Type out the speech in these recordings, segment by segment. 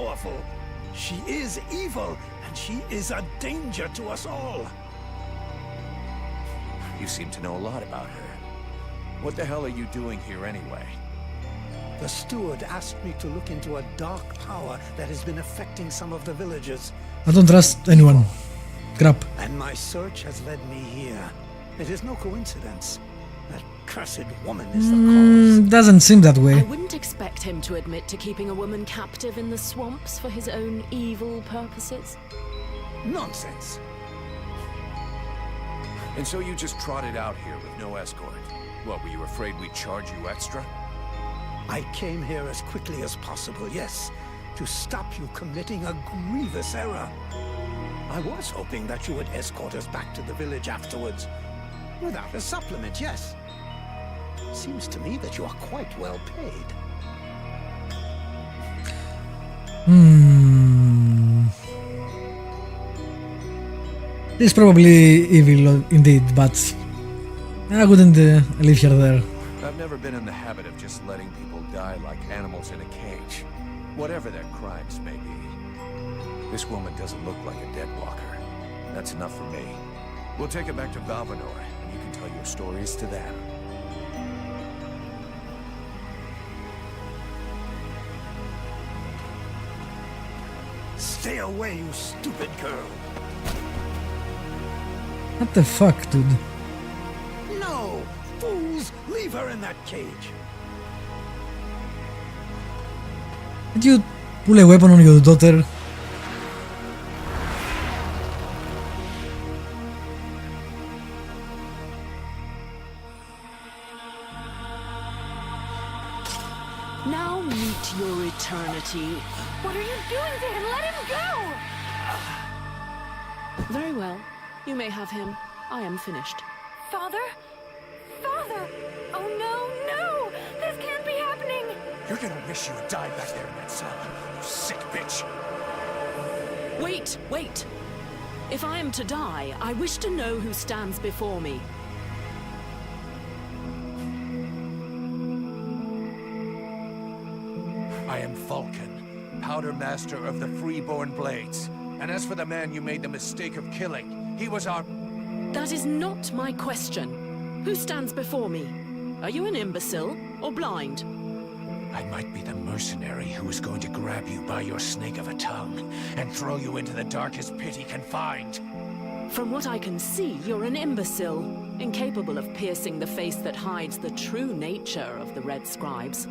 powerful. She is evil, and she is a danger to us all. You seem to know a lot about her. What the hell are you doing here anyway? The steward asked me to look into a dark power that has been affecting some of the villagers. I don't trust anyone. Crap. And my search has led me here. It is no coincidence. That cursed woman is the cause. Doesn't seem that I way. wouldn't expect him to admit to keeping a woman captive in the swamps for his own evil purposes. Nonsense. And so you just trotted out here with no escort? What, were you afraid we'd charge you extra? I came here as quickly as possible, yes, to stop you committing a grievous error. I was hoping that you would escort us back to the village afterwards. Without a supplement, yes. Seems to me that you are quite well paid. He's probably evil indeed, but I wouldn't leave her there. I've never been in the habit of just letting people die like animals in a cage, whatever their crimes may be. This woman doesn't look like a deadwalker. That's enough for me. We'll take it back to Valvanor, and you can tell your stories to them. Stay away, you stupid girl. What the fuck, dude? No! Fools! Leave her in that cage. Did you pull a weapon on your daughter? Now meet your eternity. What are you doing to him? Let him go! Very well. You may have him. I am finished. Father? Father! Oh no, no! This can't be happening! You're gonna wish you had died back there in that cell, you sick bitch! Wait, wait! If I am to die, I wish to know who stands before me. I am Vulcan, Powder Master of the Freeborn Blades. And as for the man you made the mistake of killing, he was our... That is not my question. Who stands before me? Are you an imbecile or blind? I might be the mercenary who is going to grab you by your snake of a tongue and throw you into the darkest pit he can find. From what I can see, you're an imbecile, incapable of piercing the face that hides the true nature of the Red Scribes.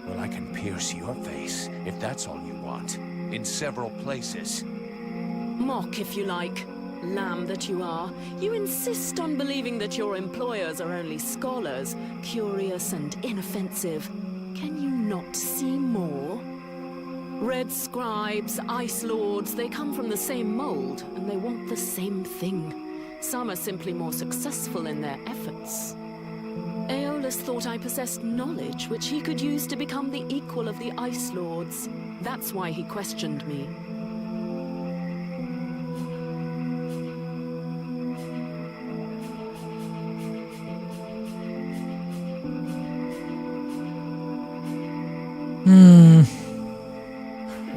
Well, I can pierce your face, if that's all you want, in several places. Mock, if you like. Lamb that you are. You insist on believing that your employers are only scholars, curious and inoffensive. Can you not see more? Red Scribes, Ice Lords, they come from the same mold, and they want the same thing. Some are simply more successful in their efforts. Aeolus thought I possessed knowledge which he could use to become the equal of the Ice Lords. That's why he questioned me.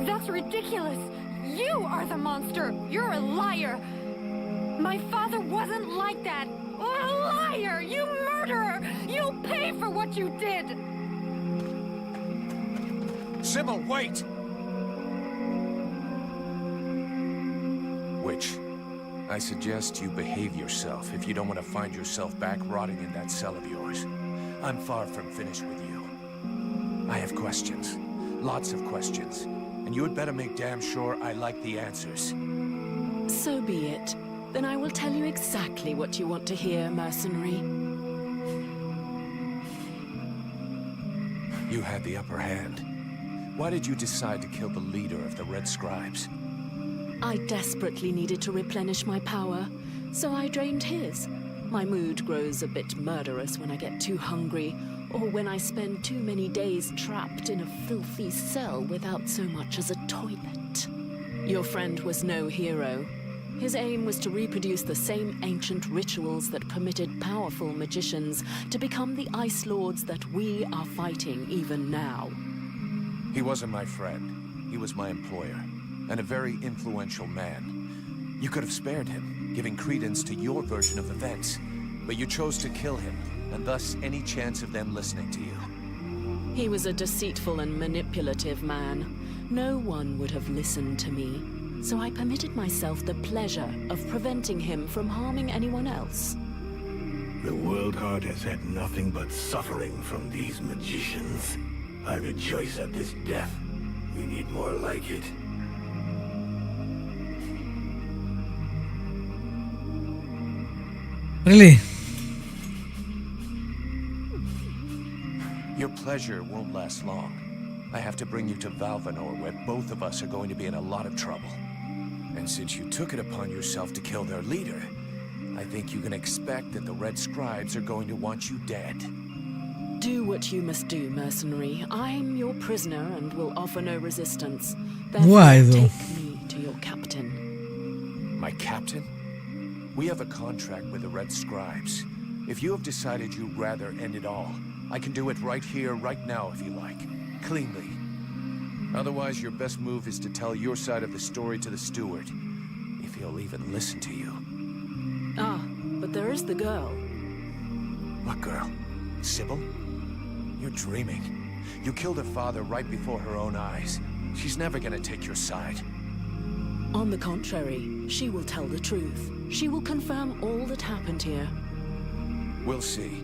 That's ridiculous! You are the monster! You're a liar! My father wasn't like that! A liar! You murderer! You'll pay for what you did! Sybil, wait! Witch, I suggest you behave yourself if you don't want to find yourself back rotting in that cell of yours. I'm far from finished with you. I have questions. Lots of questions. And you had better make damn sure I like the answers. So be it. Then I will tell you exactly what you want to hear, mercenary. You had the upper hand. Why did you decide to kill the leader of the Red Scribes? I desperately needed to replenish my power, so I drained his. My mood grows a bit murderous when I get too hungry, or when I spend too many days trapped in a filthy cell without so much as a toilet. Your friend was no hero. His aim was to reproduce the same ancient rituals that permitted powerful magicians to become the Ice Lords that we are fighting even now. He wasn't my friend. He was my employer, and a very influential man. You could have spared him, giving credence to your version of events, but you chose to kill him, and thus any chance of them listening to you. He was a deceitful and manipulative man. No one would have listened to me, so I permitted myself the pleasure of preventing him from harming anyone else. The World Heart has had nothing but suffering from these magicians. I rejoice at this death. We need more like it. Really? Your pleasure won't last long. I have to bring you to Valvanor, where both of us are going to be in a lot of trouble. And since you took it upon yourself to kill their leader, I think you can expect that the Red Scribes are going to want you dead. Do what you must do, mercenary. I'm your prisoner and will offer no resistance. Why, though? Take me to your captain. My captain? We have a contract with the Red Scribes. If you have decided you'd rather end it all, I can do it right here, right now, if you like. Cleanly. Otherwise, your best move is to tell your side of the story to the steward. If he'll even listen to you. Ah, but there is the girl. What girl? Sybil? You're dreaming. You killed her father right before her own eyes. She's never gonna take your side. On the contrary, she will tell the truth. She will confirm all that happened here. We'll see.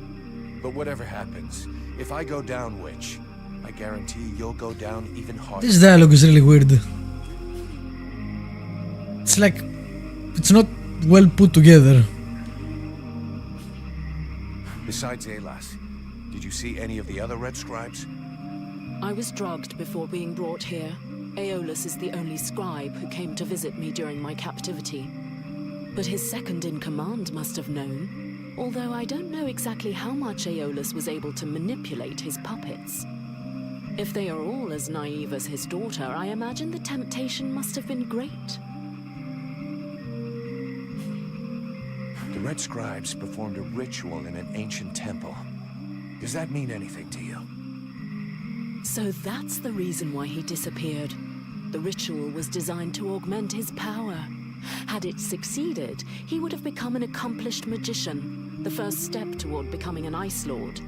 But whatever happens, if I go down, witch, I guarantee you'll go down even harder. This dialogue is really weird. It's like it's not well put together. Besides Alas, did you see any of the other Red Scribes? I was drugged before being brought here. Aeolus is the only scribe who came to visit me during my captivity. But his second-in-command must have known, although I don't know exactly how much Aeolus was able to manipulate his puppets. If they are all as naive as his daughter, I imagine the temptation must have been great. The Red Scribes performed a ritual in an ancient temple. Does that mean anything to you? So that's the reason why he disappeared. The ritual was designed to augment his power. Had it succeeded, he would have become an accomplished magician, the first step toward becoming an Ice Lord.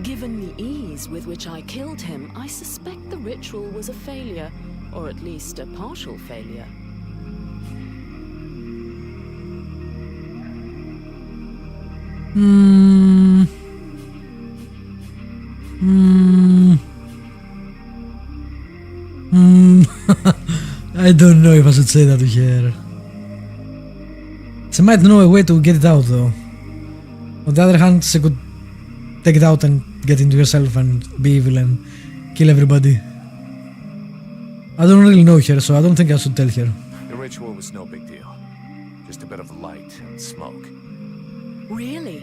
Given the ease with which I killed him, I suspect the ritual was a failure, or at least a partial failure. I don't know if I should say that to her. She might know a way to get it out though. On the other hand, she could take it out and get into herself and be evil and kill everybody. I don't really know her, so I don't think I should tell her. The ritual was no big deal. Just a bit of light and smoke. Really?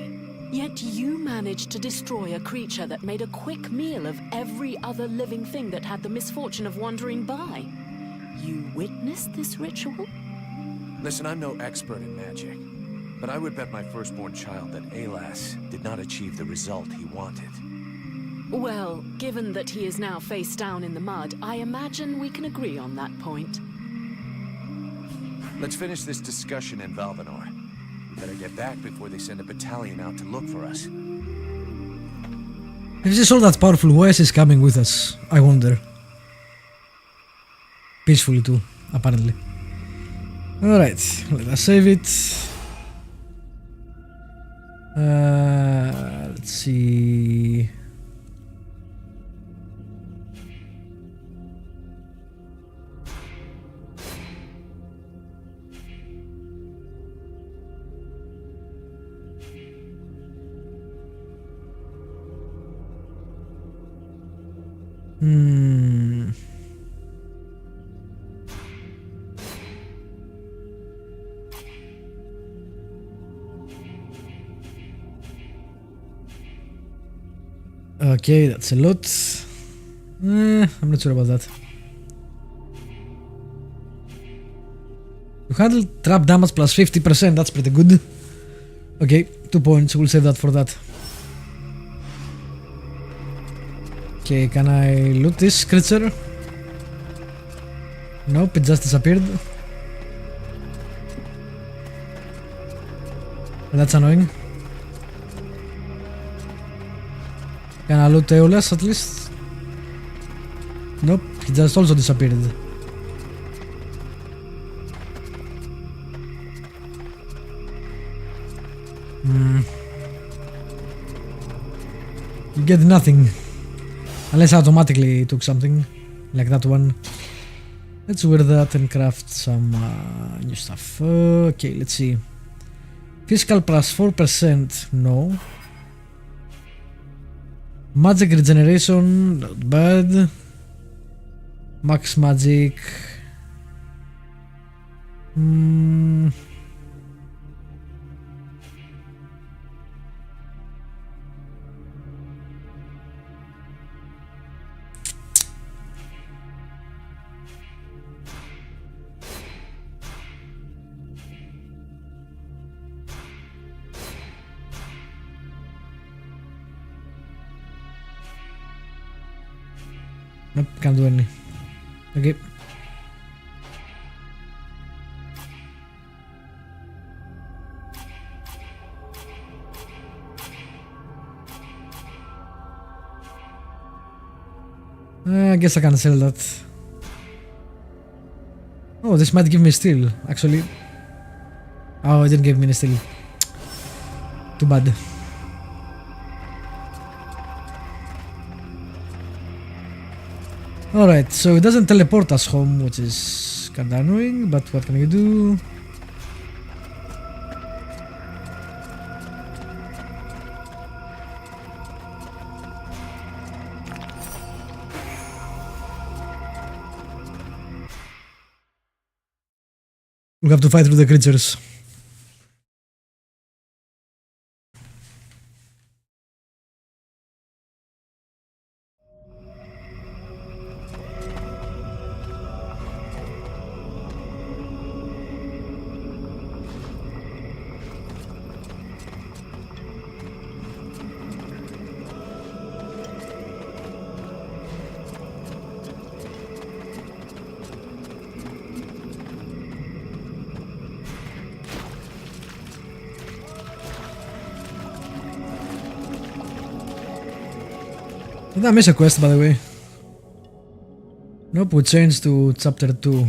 Yet you managed to destroy a creature that made a quick meal of every other living thing that had the misfortune of wandering by. You witnessed this ritual? Listen, I'm no expert in magic, but I would bet my firstborn child that Alas did not achieve the result he wanted. Well, given that he is now face down in the mud, I imagine we can agree on that point. Let's finish this discussion in Valvanor. We better get back before they send a battalion out to look for us. If she's all that powerful, why is she coming with us? I wonder. Peacefully too, apparently. Alright, let us save it. Let's see. Okay, that's a lot. I'm not sure about that. You handle trap damage plus 50%, that's pretty good. Okay, 2 points, we'll save that for that. Okay, can I loot this creature? Nope, it just disappeared. That's annoying. Can I loot Aeolus at least? Nope, he just also disappeared. You get nothing. Unless I automatically took something. Like that one. Let's wear that and craft some new stuff. Okay, let's see. Physical plus 4%, no. Magic regeneration, not bad. Max magic. Nope, can't do any. Okay. I guess I can sell that. Oh, this might give me steel, actually. Oh, it didn't give me any steel. Too bad. Alright, so it doesn't teleport us home, which is kinda annoying, but what can you do? We have to fight through the creatures. Did I miss a quest, by the way? Nope, we changed to chapter 2.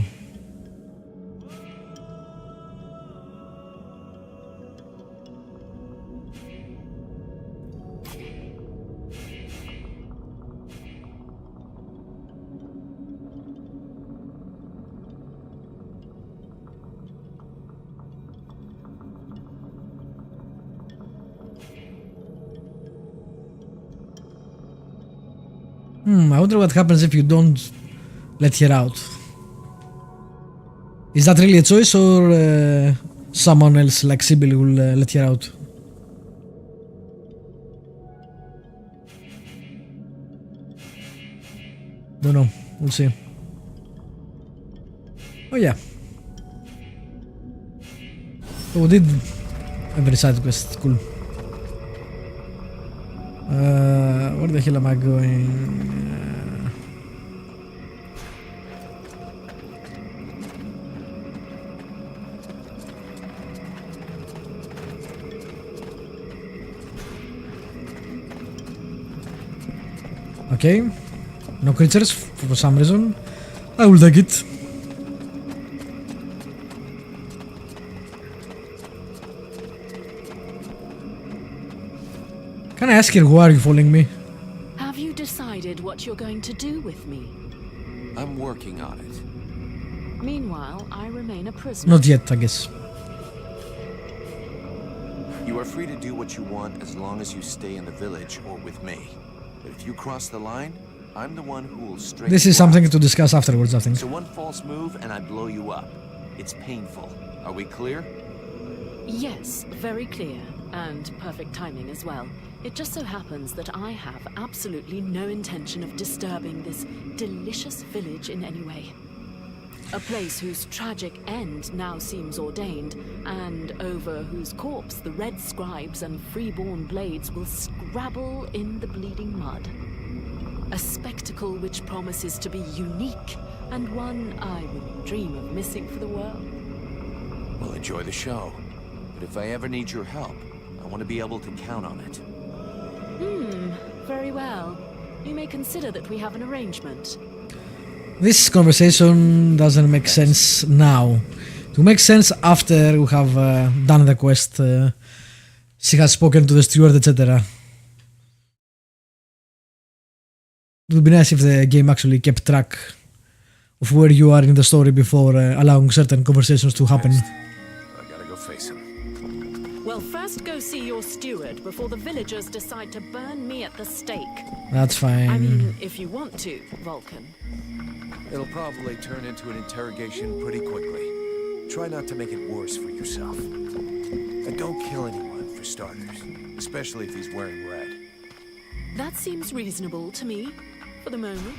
I wonder what happens if you don't let her out. Is that really a choice, or someone else like Sibyl will let her out? Don't know, we'll see. Oh yeah. So we did every side quest, cool. Where the hell am I going? Okay, no creatures for some reason. I will take it. Can I ask her why are you following me? Have you decided what you're going to do with me? I'm working on it. Meanwhile, I remain a prisoner. Not yet, I guess. You are free to do what you want as long as you stay in the village or with me. But if you cross the line, I'm the one who will straighten This is you something out. to discuss afterwards, I think. So one false move and I blow you up. It's painful. Are we clear? Yes, very clear. And perfect timing as well. It just so happens that I have absolutely no intention of disturbing this delicious village in any way. A place whose tragic end now seems ordained, and over whose corpse the red scribes and freeborn blades will scrabble in the bleeding mud. A spectacle which promises to be unique, and one I wouldn't dream of missing for the world. Well, enjoy the show. But if I ever need your help, I want to be able to count on it. Very well. You may consider that we have an arrangement. This conversation doesn't make sense now. To make sense after we have done the quest, she has spoken to the steward, etc. It would be nice if the game actually kept track of where you are in the story before allowing certain conversations to happen. I gotta go face him. Well, first go see your steward before the villagers decide to burn me at the stake. That's fine. I mean, if you want to, Vulcan. It'll probably turn into an interrogation pretty quickly. Try not to make it worse for yourself. And don't kill anyone, for starters. Especially if he's wearing red. That seems reasonable to me, for the moment.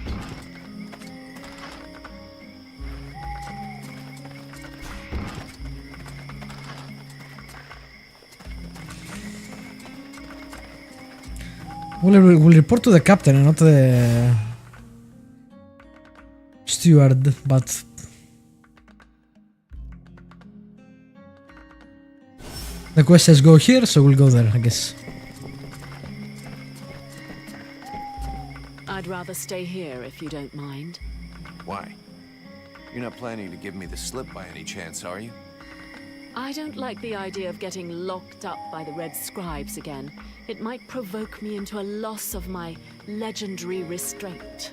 We'll report to the captain and not the steward, but the quest says go here, so we'll go there, I guess. I'd rather stay here if you don't mind. Why? You're not planning to give me the slip by any chance, are you? I don't like the idea of getting locked up by the Red Scribes again. It might provoke me into a loss of my legendary restraint.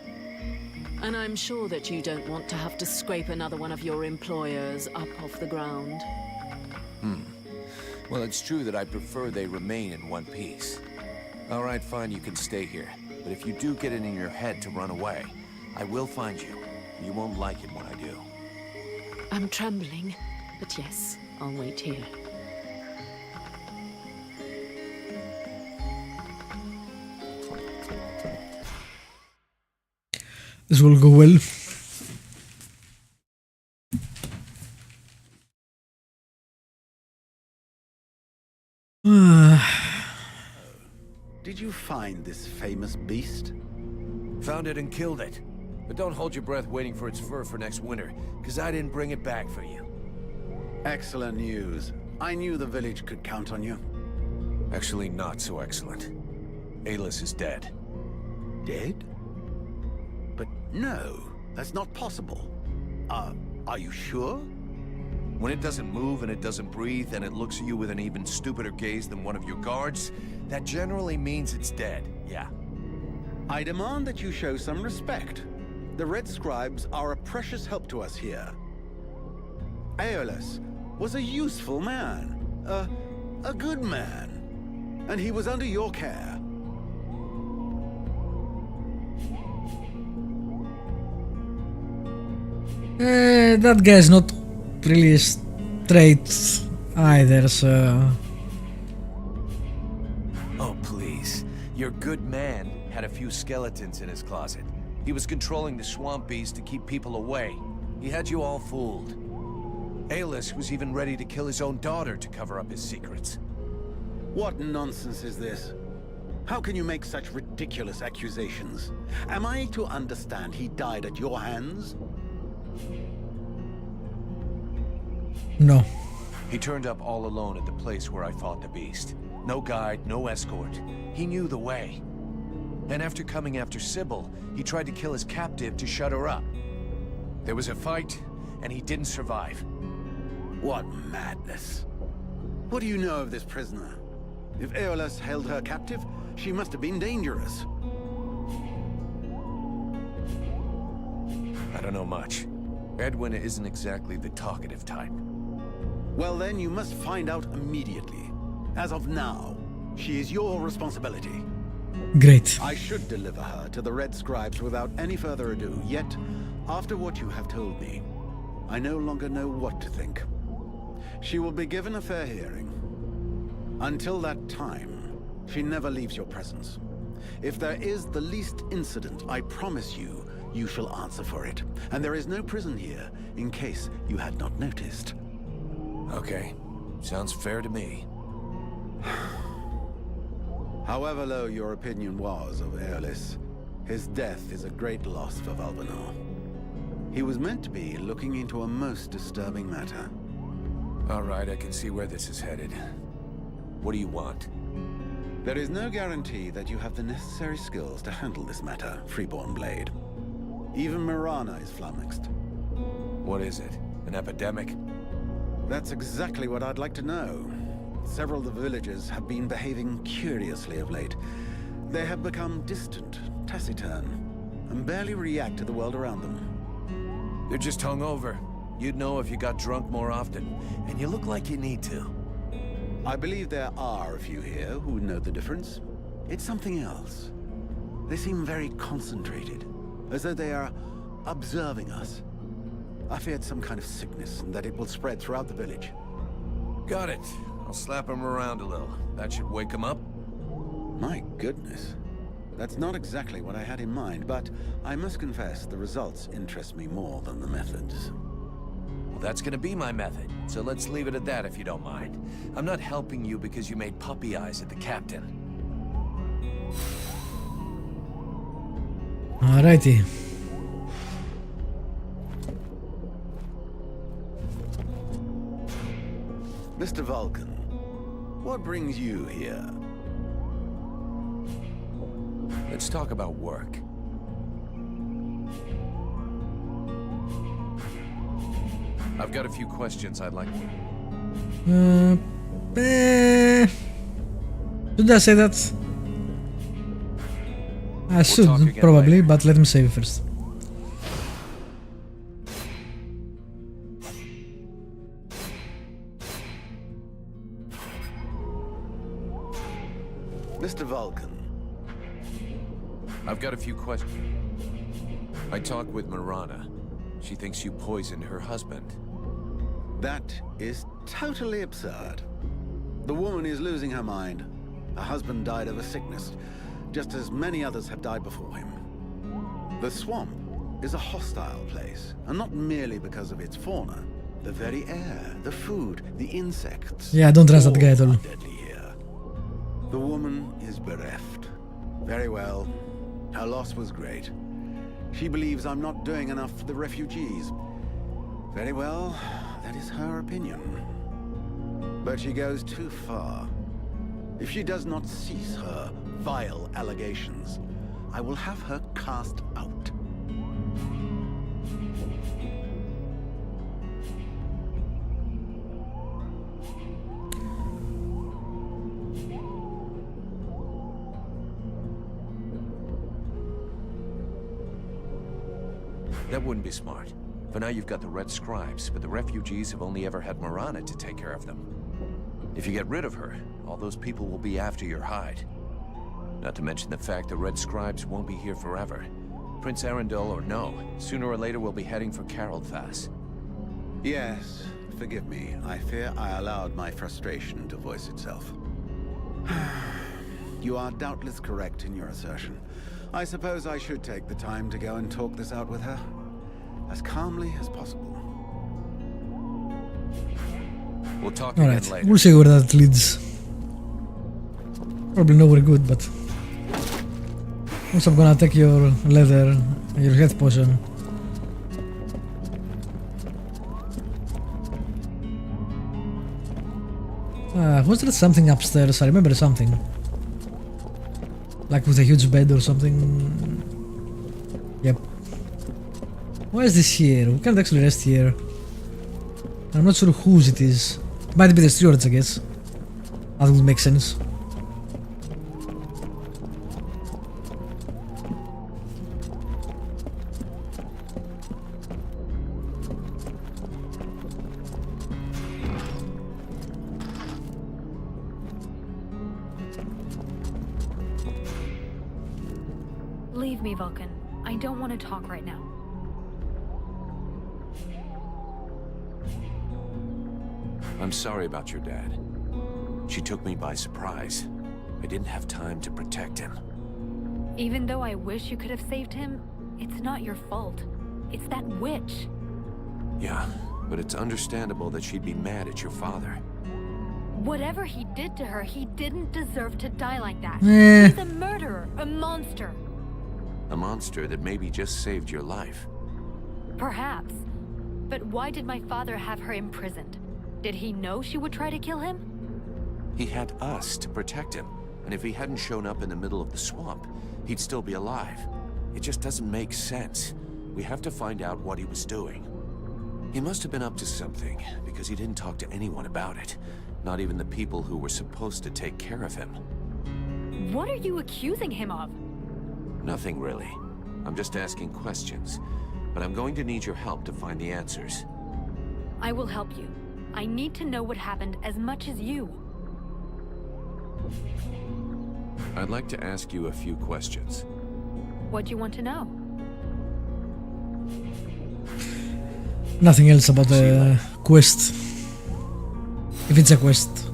And I'm sure that you don't want to have to scrape another one of your employers up off the ground. Well, it's true that I prefer they remain in one piece. All right, fine, you can stay here. But if you do get it in your head to run away, I will find you. You won't like it when I do. I'm trembling, but yes, I'll wait here. This will go well. Did you find this famous beast? Found it and killed it. But don't hold your breath waiting for its fur for next winter, because I didn't bring it back for you. Excellent news. I knew the village could count on you. Actually, not so excellent. Alis is dead. Dead? But no, that's not possible. Are you sure? When it doesn't move and it doesn't breathe and it looks at you with an even stupider gaze than one of your guards, that generally means it's dead, yeah. I demand that you show some respect. The Red Scribes are a precious help to us here. Aeolus was a useful man, a good man, and he was under your care. That guy's not really straight either, so... Oh, please. Your good man had a few skeletons in his closet. He was controlling the swamp bees to keep people away. He had you all fooled. Aeolus was even ready to kill his own daughter to cover up his secrets. What nonsense is this? How can you make such ridiculous accusations? Am I to understand he died at your hands? No. He turned up all alone at the place where I fought the beast. No guide, no escort. He knew the way. And after coming after Sybil, he tried to kill his captive to shut her up. There was a fight, and he didn't survive. What madness. What do you know of this prisoner? If Aeolus held her captive, she must have been dangerous. I don't know much. Edwin isn't exactly the talkative type. Well then, you must find out immediately. As of now, she is your responsibility. Great. I should deliver her to the Red Scribes without any further ado, yet, after what you have told me, I no longer know what to think. She will be given a fair hearing. Until that time, she never leaves your presence. If there is the least incident, I promise you, you shall answer for it. And there is no prison here, in case you had not noticed. Okay. Sounds fair to me. However low your opinion was of Aeolus, His death is a great loss for Valvanor. He was meant to be looking into a most disturbing matter. All right, I can see where this is headed. What do you want? There is no guarantee that you have the necessary skills to handle this matter, Freeborn Blade. Even Mirana is flummoxed. What is it? An epidemic? That's exactly what I'd like to know. Several of the villagers have been behaving curiously of late. They have become distant, taciturn, and barely react to the world around them. They're just hungover. You'd know if you got drunk more often, and you look like you need to. I believe there are a few here who know the difference. It's something else. They seem very concentrated, as though they are observing us. I feared some kind of sickness and that it will spread throughout the village. Got it. I'll slap him around a little. That should wake him up. My goodness. That's not exactly what I had in mind, but I must confess the results interest me more than the methods. Well, that's gonna be my method, so let's leave it at that if you don't mind. I'm not helping you because you made puppy eyes at the captain. Alrighty. Mr. Vulcan, what brings you here? Let's talk about work. I've got a few questions I'd like. Should I say that? I should, talk again probably, later. but let me save first. Mr. Vulcan, I've got a few questions. I talked with Mirana. She thinks you poisoned her husband. that is totally absurd. The woman is losing her mind. Her husband died of a sickness, just as many others have died before him. The swamp is a hostile place, and not merely because of its fauna. The very air, the food, the insects. Yeah, I don't trust that guy at all. are deadly here. The woman is bereft. Very well. Her loss was great. She believes I'm not doing enough for the refugees. Very well, that is her opinion. But she goes too far. If she does not cease her vile allegations, I will have her cast out. That wouldn't be smart. For now you've got the Red Scribes, but the refugees have only ever had Mirana to take care of them. If you get rid of her, all those people will be after your hide. Not to mention the fact the Red Scribes won't be here forever. Prince Arundel or no, sooner or later we'll be heading for Carolthas. Yes, forgive me. I fear I allowed my frustration to voice itself. You are doubtless correct in your assertion. I suppose I should take the time to go and talk this out with her, as calmly as possible. We'll talk again Alright, later. we'll see where that leads. Probably nowhere good, but... Also, I'm gonna take your leather, your health potion. Was there something upstairs? I remember something. Like with a huge bed or something. Yep. Why is this here? We can't actually rest here. I'm not sure whose it is. Might be the stewards, I guess. That would make sense. Leave me, Vulcan. I don't want to talk right now. I'm sorry about your dad. She took me by surprise. I didn't have time to protect him. Even though I wish you could have saved him, it's not your fault. It's that witch. Yeah, but it's understandable that she'd be mad at your father. Whatever he did to her, he didn't deserve to die like that. Eh. He's a murderer, a monster. A monster that maybe just saved your life. Perhaps. But why did my father have her imprisoned? Did he know she would try to kill him? He had us to protect him, and if he hadn't shown up in the middle of the swamp, he'd still be alive. It just doesn't make sense. We have to find out what he was doing. He must have been up to something, because he didn't talk to anyone about it. Not even the people who were supposed to take care of him. What are you accusing him of? Nothing really. I'm just asking questions. But I'm going to need your help to find the answers. I will help you. I need to know what happened as much as you. I'd like to ask you a few questions. What do you want to know? Nothing else about the quest. If it's a quest.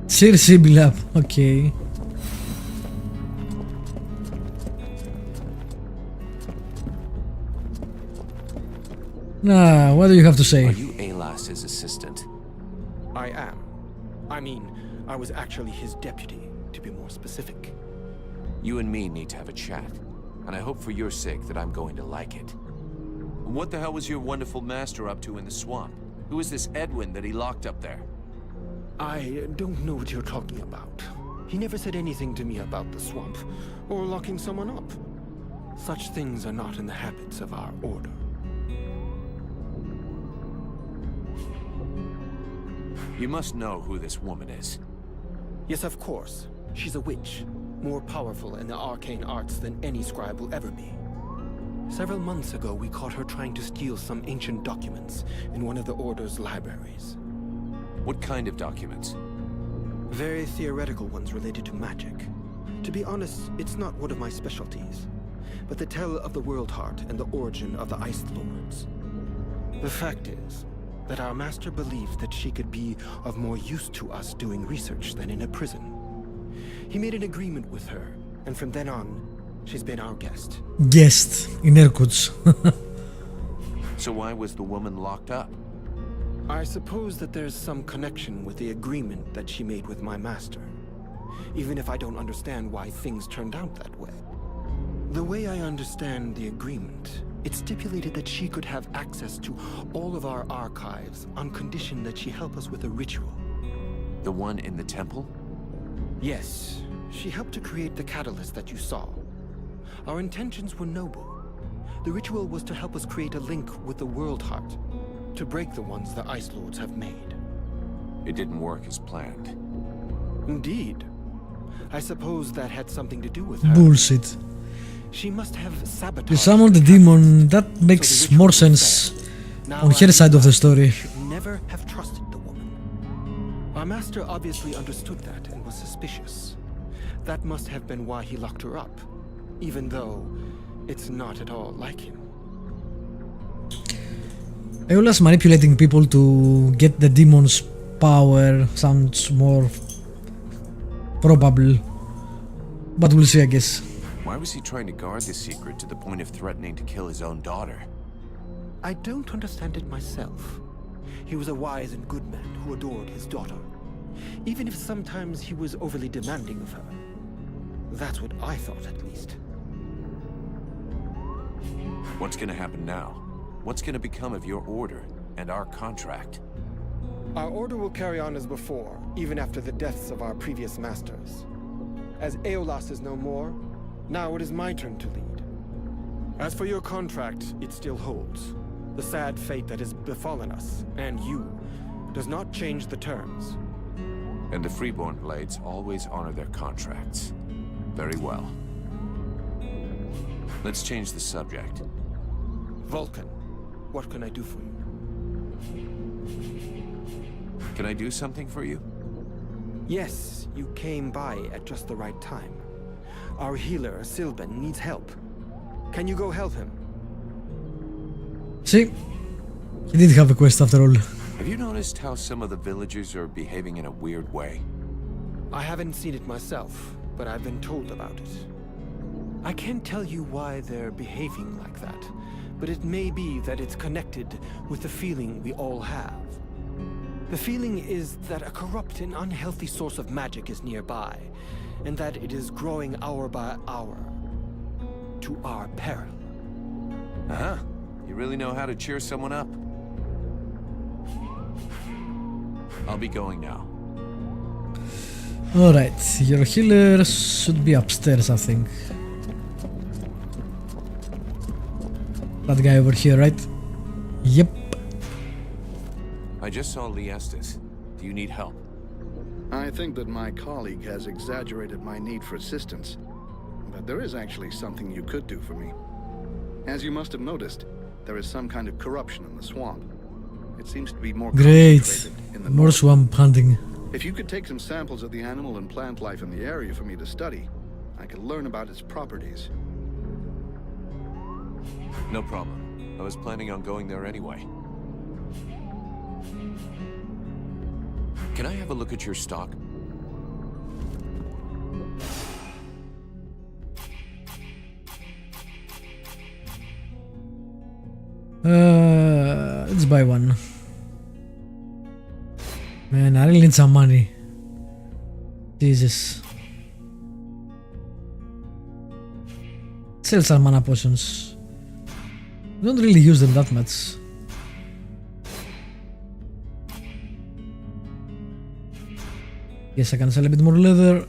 Seriously, Bilab. Okay. Nah, what do you have to say? Are you Alas's assistant? I am. I mean, I was actually his deputy, to be more specific. You and me need to have a chat. And I hope for your sake that I'm going to like it. What the hell was your wonderful master up to in the swamp? Who is this Edwin that he locked up there? I don't know what you're talking about. He never said anything to me about the swamp, or locking someone up. Such things are not in the habits of our order. You must know who this woman is. Yes, of course. She's a witch, more powerful in the arcane arts than any scribe will ever be. Several months ago, we caught her trying to steal some ancient documents in one of the Order's libraries. What kind of documents? Very theoretical ones related to magic. To be honest, it's not one of my specialties, but they tell of the World Heart and the origin of the Ice Lords. The fact is that our master believed that she could be of more use to us doing research than in a prison. He made an agreement with her, and from then on, she's been our guest. Guest, in air quotes. So why was the woman locked up? I suppose that there's some connection with the agreement that she made with my master, even if I don't understand why things turned out that way. The way I understand the agreement, it stipulated that she could have access to all of our archives on condition that she help us with a ritual. The one in the temple? Yes, she helped to create the catalyst that you saw. Our intentions were noble. The ritual was to help us create a link with the World Heart, to break the ones the Ice Lords have made. It didn't work as planned. Indeed. I suppose that had something to do with her. Bullshit. She must have sabotaged. You summon the demon, that makes more sense on her side of the story. Should never have trusted the woman. Our master obviously understood that and was suspicious. That must have been why he locked her up, even though it's not at all like him. Aeolus manipulating people to get the demon's power sounds more probable, but we'll see, I guess. Why was he trying to guard this secret to the point of threatening to kill his own daughter? I don't understand it myself. He was a wise and good man who adored his daughter, even if sometimes he was overly demanding of her. That's what I thought, at least. What's gonna happen now? What's gonna become of your order and our contract? Our order will carry on as before, even after the deaths of our previous masters. As Aeolus is no more, now it is my turn to lead. As for your contract, it still holds. The sad fate that has befallen us, and you, does not change the terms. And the Freeborn Blades always honor their contracts. Very well. Let's change the subject. Vulcan, what can I do for you? Can I do something for you? Yes, you came by at just the right time. Our healer, Sylvan, needs help. Can you go help him? See, he did have a quest after all. Have you noticed how some of the villagers are behaving in a weird way? I haven't seen it myself, but I've been told about it. I can't tell you why they're behaving like that, but it may be that it's connected with the feeling we all have. The feeling is that a corrupt and unhealthy source of magic is nearby, and that it is growing hour by hour, to our peril. Uh-huh. You really know how to cheer someone up. I'll be going now. Alright, your healer should be upstairs, I think. That guy over here, right? Yep. I just saw Liestis. Do you need help? I think that my colleague has exaggerated my need for assistance. But there is actually something you could do for me. As you must have noticed, there is some kind of corruption in the swamp. It seems to be more Great. concentrated in the More north. swamp hunting. If you could take some samples of the animal and plant life in the area for me to study, I could learn about its properties. No problem. I was planning on going there anyway. Can I have a look at your stock? Let's buy one. Man, I really need some money. Jesus. Sell some mana potions. Don't really use them that much. Yes, I can sell a bit more leather.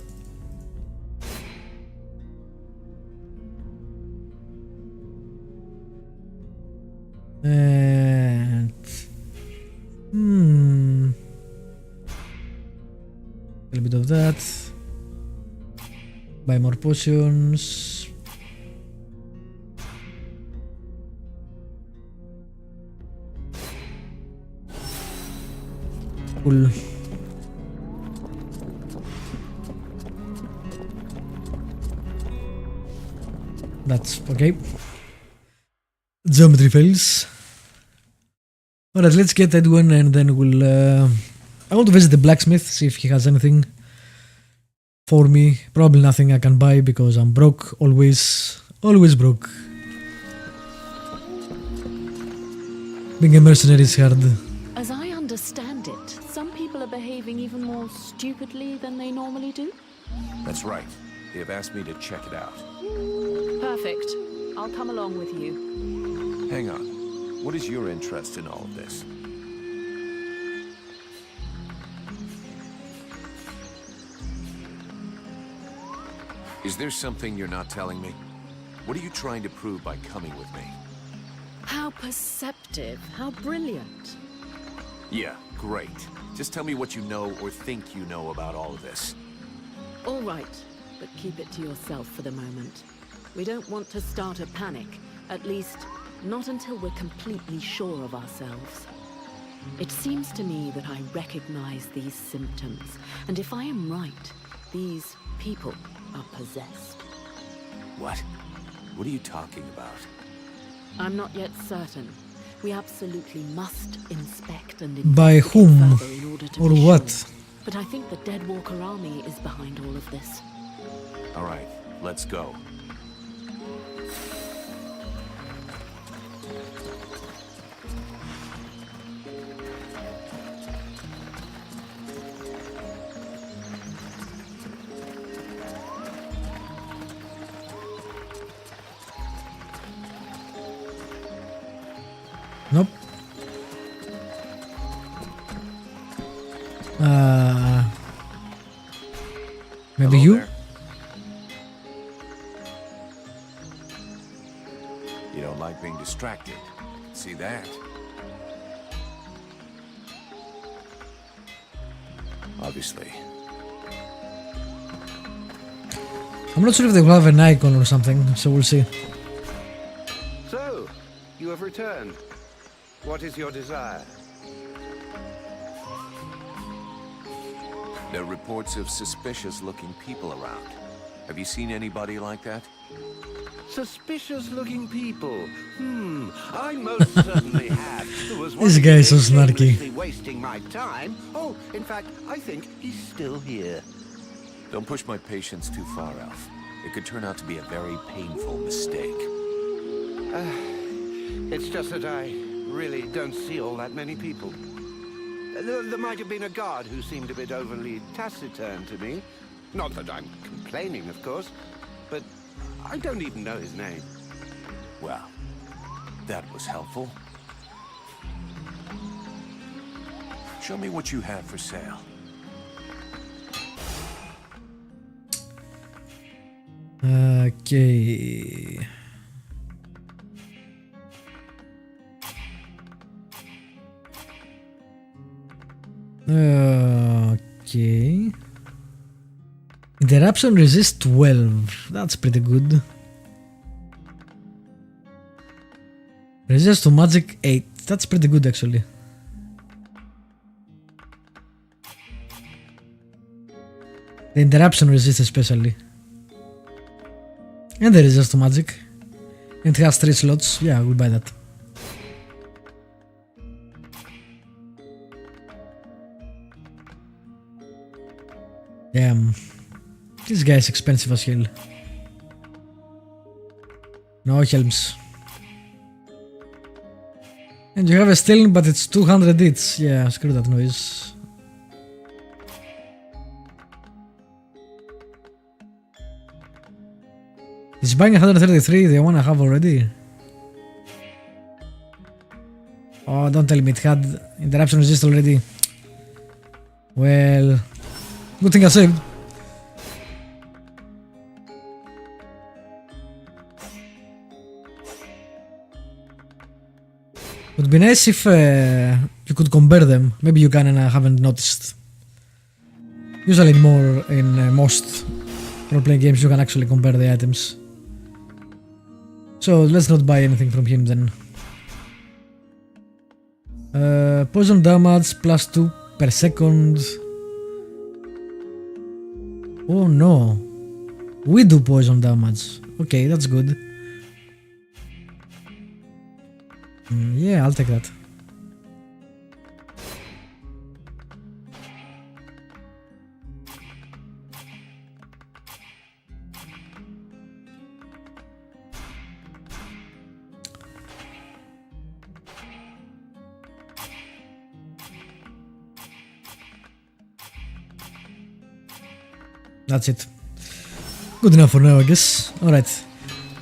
And a little bit of that. Buy more potions. Cool. That's okay. Geometry fails. Alright, let's get Edwin and then we'll... I want to visit the blacksmith, see if he has anything for me. Probably nothing I can buy because I'm broke. Always broke. Being a mercenary is hard. As I understand it, some people are behaving even more stupidly than they normally do. That's right. They have asked me to check it out. Perfect. I'll come along with you. Hang on. What is your interest in all of this? Is there something you're not telling me? What are you trying to prove by coming with me? How perceptive, how brilliant. Yeah, great. Just tell me what you know or think you know about all of this. All right, but keep it to yourself for the moment. We don't want to start a panic, at least not until we're completely sure of ourselves. It seems to me that I recognize these symptoms, and if I am right, these people are possessed. What? What are you talking about? I'm not yet certain. We absolutely must inspect and By investigate whom? further in order to Or be what? sure. But I think the Deadwalker army is behind all of this. All right, let's go. Nope. Maybe Hello you? there. You don't like being distracted. See that? Obviously. I'm not sure if they will have an icon or something, so we'll see. So, you have returned. What is your desire? There are reports of suspicious-looking people around. Have you seen anybody like that? Suspicious-looking people. I most certainly have. There was one This guy is so snarky. shamelessly wasting my time. Oh, in fact, I think he's still here. Don't push my patience too far, Alf. It could turn out to be a very painful mistake. It's just that I really don't see all that many people. There might have been a guard who seemed a bit overly taciturn to me. Not that I'm complaining, of course, but I don't even know his name. Well, that was helpful. Show me what you have for sale. Okay. Okay. Interruption resist 12. That's pretty good. Resist to magic 8. That's pretty good actually. The interruption resist especially. And the resist to magic. It has 3 slots. Yeah, we'll buy that. Damn. This guy is expensive as hell. No helms. And you have a stealing, but it's 200 each. Yeah, screw that noise. He's buying 133, the one I have already. Oh, don't tell me it had interruption resist already. Well, good thing I saved. Would be nice if you could compare them. Maybe you can and I haven't noticed. Usually in most role-playing games you can actually compare the items. So let's not buy anything from him then. Poison damage plus 2 per second. Oh no. We do poison damage. Okay, that's good. Yeah, I'll take that. That's it. Good enough for now, I guess. Alright.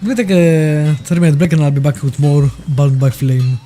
I'm gonna take a 3-minute break and I'll be back with more Bound by Flame.